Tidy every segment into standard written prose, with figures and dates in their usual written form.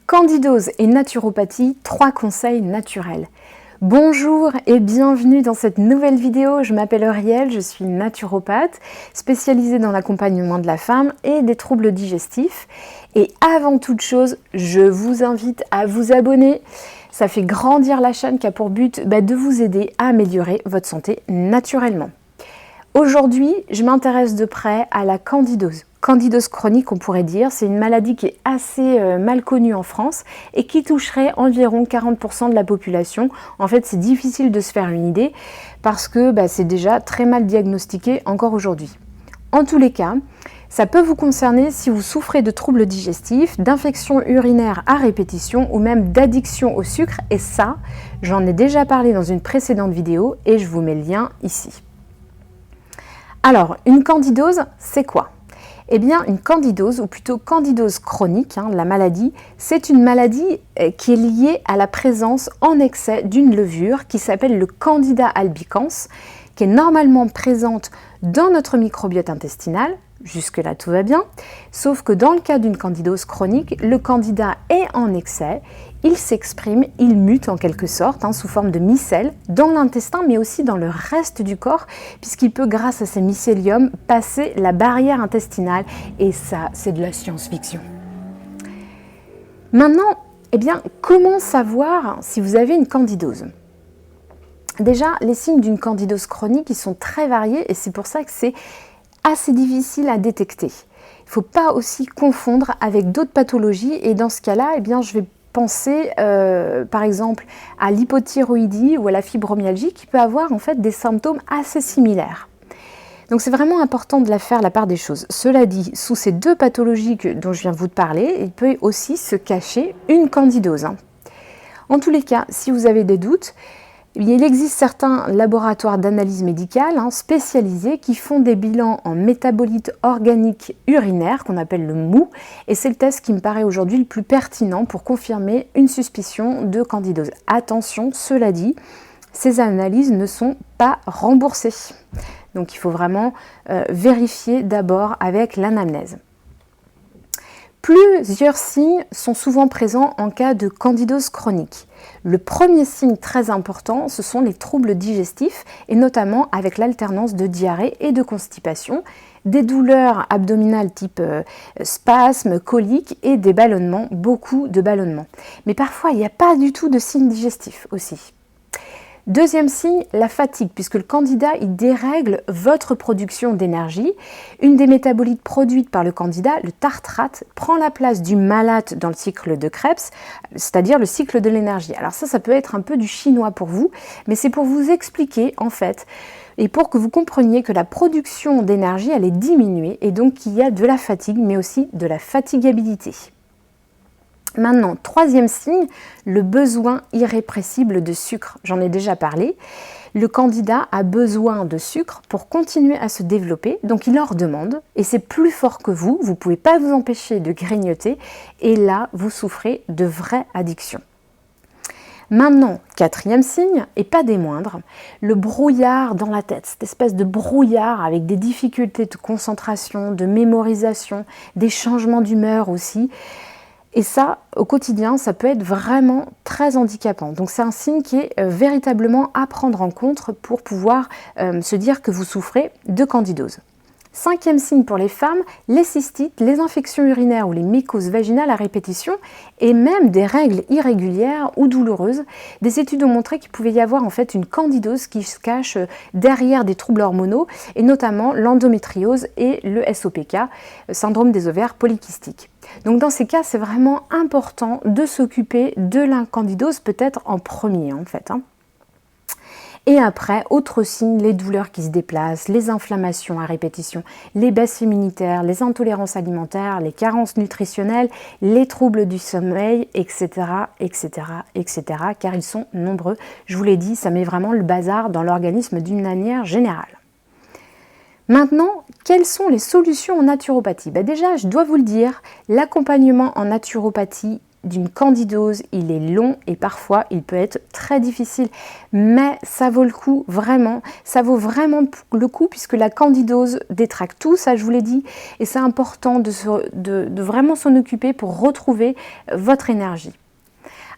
Candidose et naturopathie, 3 conseils naturels. Bonjour et bienvenue dans cette nouvelle vidéo. Je m'appelle Auriel, je suis naturopathe spécialisée dans l'accompagnement de la femme et des troubles digestifs. Et avant toute chose, je vous invite à vous abonner. Ça fait grandir la chaîne qui a pour but de vous aider à améliorer votre santé naturellement. Aujourd'hui, je m'intéresse de près à la candidose. Candidose chronique, on pourrait dire, c'est une maladie qui est assez mal connue en France et qui toucherait environ 40% de la population. En fait, c'est difficile de se faire une idée parce que c'est déjà très mal diagnostiqué encore aujourd'hui. En tous les cas, ça peut vous concerner si vous souffrez de troubles digestifs, d'infections urinaires à répétition ou même d'addiction au sucre. Et ça, j'en ai déjà parlé dans une précédente vidéo et je vous mets le lien ici. Alors, une candidose, c'est quoi ? Eh bien, une candidose, ou plutôt candidose chronique, la maladie, c'est une maladie qui est liée à la présence en excès d'une levure qui s'appelle le Candida albicans, qui est normalement présente dans notre microbiote intestinal. Jusque-là, tout va bien. Sauf que dans le cas d'une candidose chronique, le candida est en excès, il s'exprime, il mute en quelque sorte, sous forme de micelles, dans l'intestin, mais aussi dans le reste du corps, puisqu'il peut, grâce à ces mycéliums, passer la barrière intestinale. Et ça, c'est de la science-fiction. Maintenant, comment savoir si vous avez une candidose ? Déjà, les signes d'une candidose chronique, ils sont très variés, et c'est pour ça que c'est assez difficile à détecter. Il ne faut pas aussi confondre avec d'autres pathologies et dans ce cas-là, je vais penser par exemple à l'hypothyroïdie ou à la fibromyalgie qui peut avoir en fait des symptômes assez similaires. Donc c'est vraiment important de faire la part des choses. Cela dit, sous ces deux pathologies dont je viens de vous parler, il peut aussi se cacher une candidose. En tous les cas, si vous avez des doutes, il existe certains laboratoires d'analyse médicale spécialisés qui font des bilans en métabolites organiques urinaires, qu'on appelle le MOU, et c'est le test qui me paraît aujourd'hui le plus pertinent pour confirmer une suspicion de candidose. Attention, cela dit, ces analyses ne sont pas remboursées. Donc il faut vraiment vérifier d'abord avec l'anamnèse. Plusieurs signes sont souvent présents en cas de candidose chronique. Le premier signe très important, ce sont les troubles digestifs et notamment avec l'alternance de diarrhée et de constipation, des douleurs abdominales type spasmes, coliques et des ballonnements, beaucoup de ballonnements. Mais parfois, il n'y a pas du tout de signes digestifs aussi. Deuxième signe, la fatigue, puisque le candida, il dérègle votre production d'énergie. Une des métabolites produites par le candida, le tartrate, prend la place du malate dans le cycle de Krebs, c'est-à-dire le cycle de l'énergie. Alors ça peut être un peu du chinois pour vous, mais c'est pour vous expliquer en fait, et pour que vous compreniez que la production d'énergie, elle est diminuée, et donc qu'il y a de la fatigue, mais aussi de la fatigabilité. Maintenant, troisième signe, le besoin irrépressible de sucre. J'en ai déjà parlé. Le candida a besoin de sucre pour continuer à se développer, donc il en redemande et c'est plus fort que vous. Vous ne pouvez pas vous empêcher de grignoter et là, vous souffrez de vraies addictions. Maintenant, quatrième signe, et pas des moindres, le brouillard dans la tête, cette espèce de brouillard avec des difficultés de concentration, de mémorisation, des changements d'humeur aussi. Et ça, au quotidien, ça peut être vraiment très handicapant. Donc c'est un signe qui est véritablement à prendre en compte pour pouvoir se dire que vous souffrez de candidose. Cinquième signe pour les femmes, les cystites, les infections urinaires ou les mycoses vaginales à répétition et même des règles irrégulières ou douloureuses. Des études ont montré qu'il pouvait y avoir en fait une candidose qui se cache derrière des troubles hormonaux et notamment l'endométriose et le SOPK, syndrome des ovaires polykystiques. Donc dans ces cas, c'est vraiment important de s'occuper de la candidose peut-être en premier en fait. Et après, autres signes, les douleurs qui se déplacent, les inflammations à répétition, les baisses immunitaires, les intolérances alimentaires, les carences nutritionnelles, les troubles du sommeil, etc., etc., etc., car ils sont nombreux. Je vous l'ai dit, ça met vraiment le bazar dans l'organisme d'une manière générale. Maintenant, quelles sont les solutions en naturopathie ? Déjà, je dois vous le dire, l'accompagnement en naturopathie d'une candidose, il est long et parfois il peut être très difficile, mais ça vaut le coup vraiment, ça vaut vraiment le coup puisque la candidose détraque tout, ça je vous l'ai dit, et c'est important de vraiment s'en occuper pour retrouver votre énergie.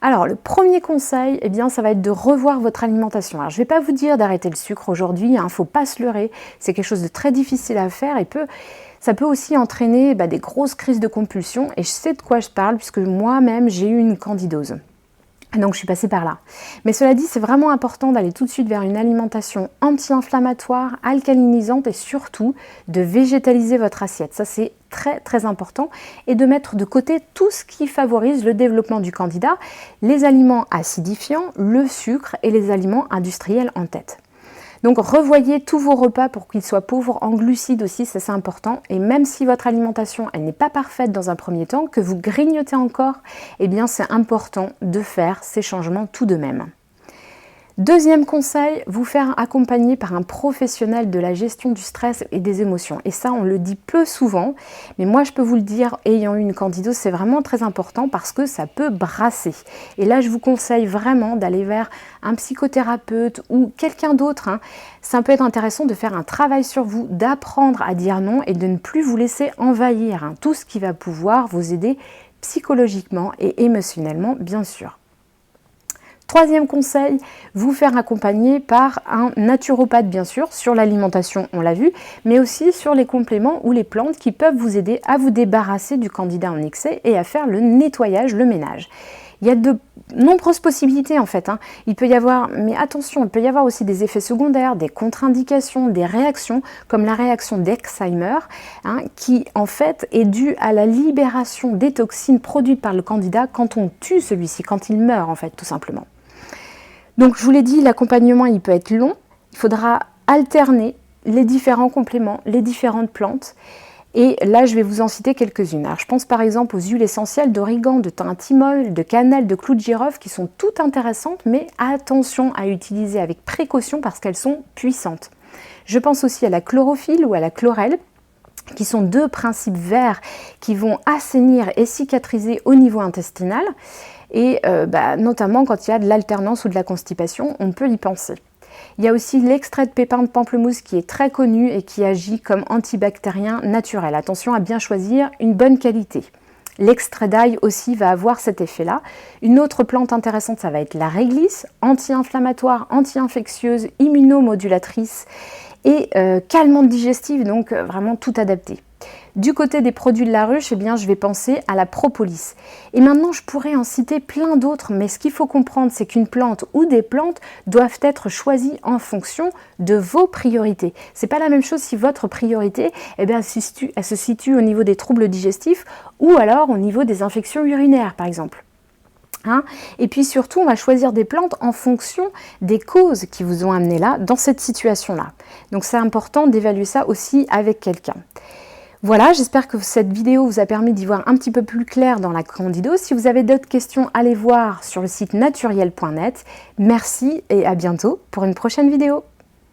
Alors, le premier conseil, eh bien, ça va être de revoir votre alimentation. Alors, je ne vais pas vous dire d'arrêter le sucre aujourd'hui, il ne faut pas se leurrer, c'est quelque chose de très difficile à faire et ça peut aussi entraîner des grosses crises de compulsion, et je sais de quoi je parle puisque moi-même j'ai eu une candidose. Donc je suis passée par là. Mais cela dit, c'est vraiment important d'aller tout de suite vers une alimentation anti-inflammatoire, alcalinisante et surtout de végétaliser votre assiette. Ça c'est très très important. Et de mettre de côté tout ce qui favorise le développement du candida, les aliments acidifiants, le sucre et les aliments industriels en tête. Donc revoyez tous vos repas pour qu'ils soient pauvres en glucides aussi, ça c'est important. Et même si votre alimentation elle n'est pas parfaite dans un premier temps, que vous grignotez encore, eh bien c'est important de faire ces changements tout de même. Deuxième conseil, vous faire accompagner par un professionnel de la gestion du stress et des émotions. Et ça, on le dit peu souvent, mais moi je peux vous le dire, ayant eu une candidose, c'est vraiment très important parce que ça peut brasser. Et là, je vous conseille vraiment d'aller vers un psychothérapeute ou quelqu'un d'autre. Ça peut être intéressant de faire un travail sur vous, d'apprendre à dire non et de ne plus vous laisser envahir. Tout ce qui va pouvoir vous aider psychologiquement et émotionnellement, bien sûr. Troisième conseil, vous faire accompagner par un naturopathe bien sûr, sur l'alimentation, on l'a vu, mais aussi sur les compléments ou les plantes qui peuvent vous aider à vous débarrasser du candida en excès et à faire le nettoyage, le ménage. Il y a de nombreuses possibilités en fait. Il peut y avoir, mais attention, il peut y avoir aussi des effets secondaires, des contre-indications, des réactions, comme la réaction d'Alzheimer, qui en fait est due à la libération des toxines produites par le candida quand on tue celui-ci, quand il meurt en fait, tout simplement. Donc je vous l'ai dit, l'accompagnement il peut être long, il faudra alterner les différents compléments, les différentes plantes. Et là, je vais vous en citer quelques-unes. Alors, je pense par exemple aux huiles essentielles d'origan, de thym, de cannelle, de clou de girofle qui sont toutes intéressantes, mais attention à utiliser avec précaution parce qu'elles sont puissantes. Je pense aussi à la chlorophylle ou à la chlorelle, qui sont deux principes verts qui vont assainir et cicatriser au niveau intestinal. Et notamment quand il y a de l'alternance ou de la constipation, on peut y penser. Il y a aussi l'extrait de pépins de pamplemousse qui est très connu et qui agit comme antibactérien naturel. Attention à bien choisir une bonne qualité. L'extrait d'ail aussi va avoir cet effet-là. Une autre plante intéressante, ça va être la réglisse, anti-inflammatoire, anti-infectieuse, immunomodulatrice et calmante digestive, donc vraiment tout adapté. Du côté des produits de la ruche, eh bien, je vais penser à la propolis. Et maintenant, je pourrais en citer plein d'autres, mais ce qu'il faut comprendre, c'est qu'une plante ou des plantes doivent être choisies en fonction de vos priorités. C'est pas la même chose si votre priorité, elle se situe au niveau des troubles digestifs ou alors au niveau des infections urinaires, par exemple. Et puis surtout, on va choisir des plantes en fonction des causes qui vous ont amené là, dans cette situation-là. Donc c'est important d'évaluer ça aussi avec quelqu'un. Voilà, j'espère que cette vidéo vous a permis d'y voir un petit peu plus clair dans la candidose. Si vous avez d'autres questions, allez voir sur le site naturel.net. Merci et à bientôt pour une prochaine vidéo.